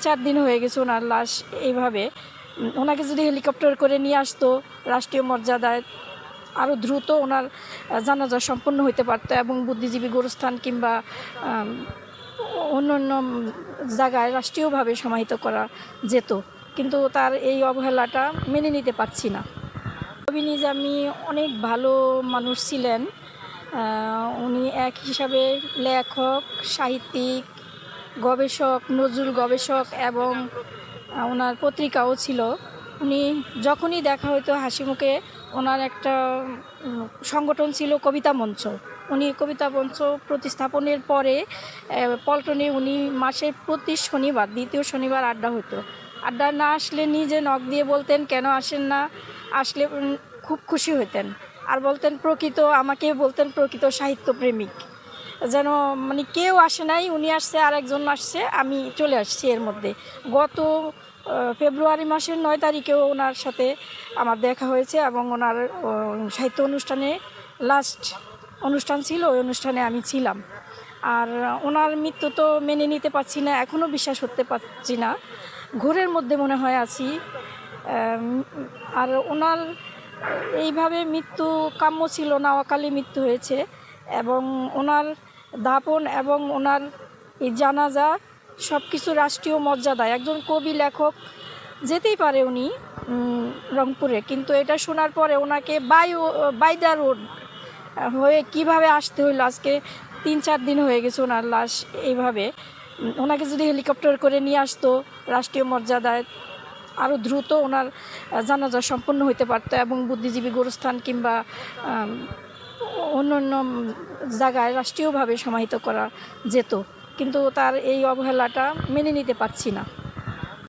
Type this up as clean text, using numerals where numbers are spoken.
3-4 দিন হয়ে গেছে ওনার লাশ এইভাবে। ওনাকে যদি হেলিকপ্টার করে নিয়ে আসতো রাষ্ট্রীয় মর্যাদায়, আরও দ্রুত ওনার জানাজা সম্পন্ন হতে পারতো এবং বুদ্ধিজীবী গোরস্থান কিংবা অন্য জায়গায় রাষ্ট্রীয়ভাবে সমাহিত করা যেত, কিন্তু তার এই অবহেলাটা মেনে নিতে পারছি না। কবি নিজামী অনেক ভালো মানুষ ছিলেন। উনি এক হিসাবে লেখক, সাহিত্যিক, গবেষক, নজরুল গবেষক এবং ওনার পত্রিকাও ছিল। উনি যখনই দেখা হতো হাসিমুখে, ওনার একটা সংগঠন ছিল কবিতা মঞ্চ। উনি কবিতা মঞ্চ প্রতিস্থাপনের পরে পল্টনে উনি মাসের প্রতি শনিবার, দ্বিতীয় শনিবার আড্ডা হতো। আড্ডা না আসলে নিজে নক দিয়ে বলতেন কেন আসেন না, আসলে খুব খুশি হতেন। আর বলতেন আমাকে বলতেন প্রকৃত সাহিত্যপ্রেমিক, যেন মানে কেউ আসে নাই, উনি আসছে আর একজন আসছে, আমি চলে আসছি এর মধ্যে। গত ফেব্রুয়ারি মাসের 9 তারিখেও ওনার সাথে আমার দেখা হয়েছে এবং ওনার সাহিত্য অনুষ্ঠানে লাস্ট অনুষ্ঠান ছিল, ওই অনুষ্ঠানে আমি ছিলাম। আর ওনার মৃত্যু তো মেনে নিতে পারছি না, এখনও বিশ্বাস করতে পারছি না, ঘোরের মধ্যে মনে হয় আছি। আর ওনার এইভাবে মৃত্যু কাম্য ছিল না, অকালে মৃত্যু হয়েছে। এবং ওনার দাফন এবং ওনার এই জানাজা সব কিছু রাষ্ট্রীয় মর্যাদায়, একজন কবি লেখক যেতেই পারে উনি রংপুরে, কিন্তু এটা শোনার পরে ওনাকে বাই দ্য রোড হয়ে কিভাবে আসতে হইলো। আজকে 3-4 দিন হয়ে গেছে ওনার লাশ এইভাবে। ওনাকে যদি হেলিকপ্টার করে নিয়ে আসতো রাষ্ট্রীয় মর্যাদায়, আরও দ্রুত ওনার জানাজা সম্পন্ন হতে পারতো এবং বুদ্ধিজীবী গোরস্থান কিংবা অন্য জায়গায় রাষ্ট্রীয়ভাবে সমাহিত করা যেত, কিন্তু তার এই অবহেলাটা মেনে নিতে পারছি না।